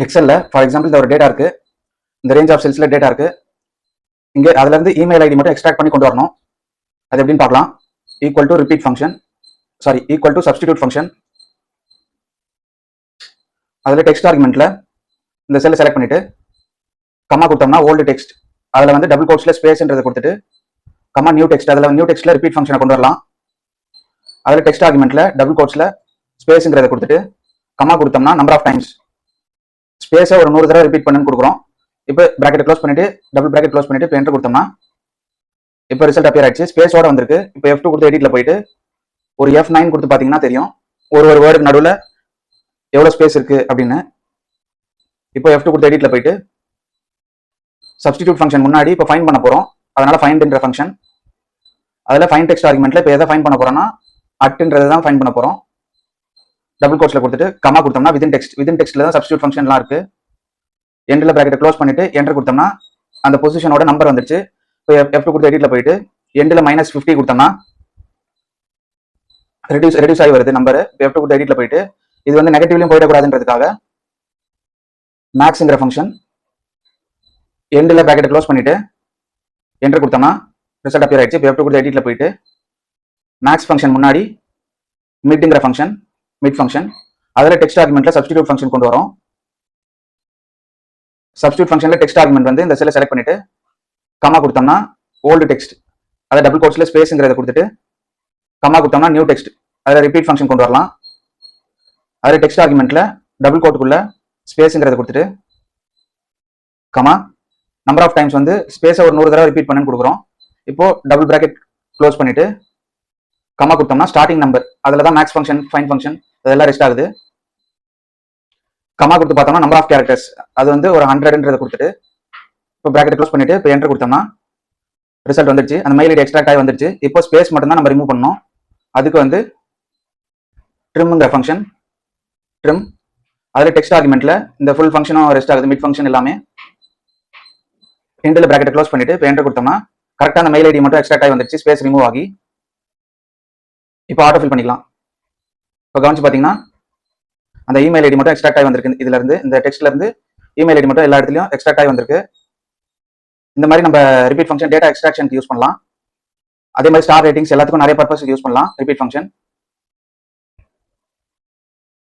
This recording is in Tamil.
எக்ஸல்ல ஃபார் எக்ஸாம்பிள் இந்த ஒரு டேட்டா இருக்கு, இந்த ரேஞ்ச் ஆஃப் செல்ஸ்ல டேட்டா இருக்கு. இங்கே அதுல இருந்து இமெயில் ஐடி மட்டும் எக்ஸ்ட்ராக்ட் பண்ணி கொண்டு வரணும். அது எப்படின்னு பார்க்கலாம். Equal to repeat function, sorry equal to substitute function. அதுல டெக்ஸ்ட் ஆர்குமெண்ட்ல இந்த செல்லை செலக்ட் பண்ணிட்டு கமா கொடுத்தோம்னா ஓல்டு டெக்ஸ்ட், அதுல வந்து டபுள் கோட்ஸ்ல ஸ்பேஸ்ன்றதை கொடுத்துட்டு கமா நியூ டெக்ஸ்ட், அதுல நியூ டெக்ஸ்ட்ல ரிப்பீட் ஃபங்க்ஷனை கொண்டு வரலாம். அதுல டெக்ஸ்ட் ஆர்குமெண்ட்ல டபுள் கோட்ஸ்ல ஸ்பேஸ்ங்கிறத கொடுத்துட்டு கமா கொடுத்தோம்னா நம்பர் ஆஃப் டைம்ஸ் ஸ்பேஸை ஒரு 100 தடவை ரிப்பீட் பண்ணுன்னு கொடுக்குறோம். இப்போ பிராக்கெட் க்ளோஸ் பண்ணிட்டு டபுள் பிராக்கெட் க்ளோஸ் பண்ணிட்டு இப்போ என்டர் கொடுத்தோம்னா இப்போ ரிசல்ட் அப்பியர் ஆயிடுச்சு, ஸ்பேஸோட வந்திருக்கு. இப்போ F2 கொடுத்து எடிட்ல போயிட்டு ஒரு F9 கொடுத்து பாத்தீங்கன்னா தெரியும் ஒரு வேர்டுக்கு நடுவில் எவ்வளவு ஸ்பேஸ் இருக்கு அப்படின்னு. இப்போ F2 கொடுத்து எடிட்ல போயிட்டு சப்ஸ்டிடியூட் ஃபங்க்ஷன் முன்னாடி இப்போ ஃபைண்ட் பண்ண போறோம். அதனால ஃபைண்ட்ன்ற ஃபங்க்ஷன், அதுல ஃபைண்ட் டெக்ஸ்ட் ஆர்குமெண்ட்ல இப்போ எதை ஃபைண்ட் பண்ண போறோம்னா அட்ன்றதை தான் ஃபைண்ட் பண்ண போறோம். டபுள் கோட்ஸ்ல கொடுத்துட்டு கமா கொடுத்தோம்னா வித்தின் டெக்ஸ்ட்ல தான் சப்ஸ்டிடியூட் ஃபங்க்ஷன்லாம் இருக்கு. எண்ட்ல பிராக்கெட் க்ளோஸ் பண்ணிட்டு என்டர் கொடுத்தோம்னா அந்த பொசிஷனோட நம்பர் வந்துருச்சு. இப்போ F2 கொடுத்து எடிட்ல போயிட்டு எண்ட்ல -50 கொடுத்தோம்னா ரெடியூஸ் ஆகி வருது நம்பர். F2 கொடுத்து எடிட்ல போயிட்டு இது வந்து நெகட்டிவ்லயும் போயிடக்கூடாதுன்றதுக்காக மேக்ஸ்ங்கிற ஃபங்க்ஷன் எண்ட்ல பிராக்கெட் க்ளோஸ் பண்ணிட்டு என்டர் கொடுத்தோம்னா ரிசல்ட் அப்பியர் ஆயிடுச்சு. இப்போ F2 கொடுத்து எடிட்ல போயிட்டு மேக்ஸ் ஃபங்க்ஷன் முன்னாடி மிட்ங்கிற ஃபங்க்ஷன், மிட் ஃபங்க்ஷன், அதுல டெக்ஸ்ட் ஆர்குமெண்ட்ல சப்ஸ்டிடியூட் ஃபங்க்ஷன் கொண்டு வரோம். சப்ஸ்டிடியூட் ஃபங்க்ஷன்ல டெக்ஸ்ட் ஆர்குமெண்ட் வந்து இந்த செல்லை செலக்ட் பண்ணிட்டு கமா கொடுத்தோம்னா ஓல்டு டெக்ஸ்ட், அதை டபுள் கோட்ஸ்ல ஸ்பேஸ்ங்கிறத கொடுத்துட்டு கமா கொடுத்தோம்னா நியூ டெக்ஸ்ட், அதில் ரிப்பீட் ஃபங்க்ஷன் கொண்டு வரலாம். அதில் டெக்ஸ்ட் ஆர்குமெண்ட்ல டபுள் கோட்டுக்குள்ள ஸ்பேஸ்ங்கிறத கொடுத்துட்டு கமா நம்பர் ஆஃப் டைம்ஸ் வந்து ஸ்பேஸை ஒரு 100 தடவை ரிப்பீட் பண்ணுன்னு கொடுக்குறோம். இப்போ டபுள் பிராக்கெட் க்ளோஸ் பண்ணிட்டு கமா கொடுத்தோம்னா ஸ்டார்டிங் நம்பர், அதில் தான் மேக்ஸ் ஃபங்க்ஷன், ஃபைண்ட் ஃபங்க்ஷன் அதெல்லாம் ரெஸ்ட் ஆகுது. கமா கொடுத்து பார்த்தோம்னா நம்பர் ஆஃப் கேரக்டர்ஸ் அது வந்து ஒரு 100ன்றதை கொடுத்துட்டு இப்போ பிராக்கெட் க்ளோஸ் பண்ணிட்டு இப்போ என்டர் கொடுத்தோம்னா ரிசல்ட் வந்துருச்சு. அந்த மெயில் ஐடி எக்ஸ்ட்ராக்ட் ஆகி வந்துருச்சு. இப்போ ஸ்பேஸ் மட்டும் தான் நம்ம ரிமூவ் பண்ணோம். அதுக்கு வந்து ட்ரிம்ங்கிற ஃபங்க்ஷன், ட்ரிம், அதுல டெக்ஸ்ட் ஆர்குமெண்ட்ல இந்த ஃபுல் ஃபங்க்ஷனும் ரெஸ்ட் ஆகுது, மிட் ஃபங்க்ஷன் எல்லாமே. எண்ட்ல பிராக்கெட் க்ளோஸ் பண்ணிட்டு இப்போ என்டர் கொடுத்தோம்னா கரெக்டா அந்த மெயில் ஐடி மட்டும் எக்ஸ்ட்ராக்ட் ஆகி வந்துருச்சு, ஸ்பேஸ் ரிமூவ் ஆகி. இப்போ ஆட்டோ ஃபில் பண்ணிக்கலாம். இப்போ கவனிச்சு பாத்தீங்கன்னா அந்த இமெயில் ஐடி மட்டும் எக்ஸ்ட்ராக்ட் ஆகி வந்திருக்கு. இதுல இருந்து இந்த டெக்ஸ்ட்ல இருந்து இமெயில் ஐடி மட்டும் எல்லா இடத்துலயும் எக்ஸ்ட்ராக்ட் ஆகி வந்திருக்கு. இந்த மாதிரி நம்ம ரிப்பீட் ஃபங்க்ஷன் டேட்டா எக்ஸ்ட்ராக்ஷனுக்கு யூஸ் பண்ணலாம். அதே மாதிரி ஸ்டார் ரேட்டிங்ஸ் எல்லாத்துக்கும் நிறைய பர்பஸ் யூஸ் பண்ணலாம் ரிப்பீட் ஃபங்க்ஷன்.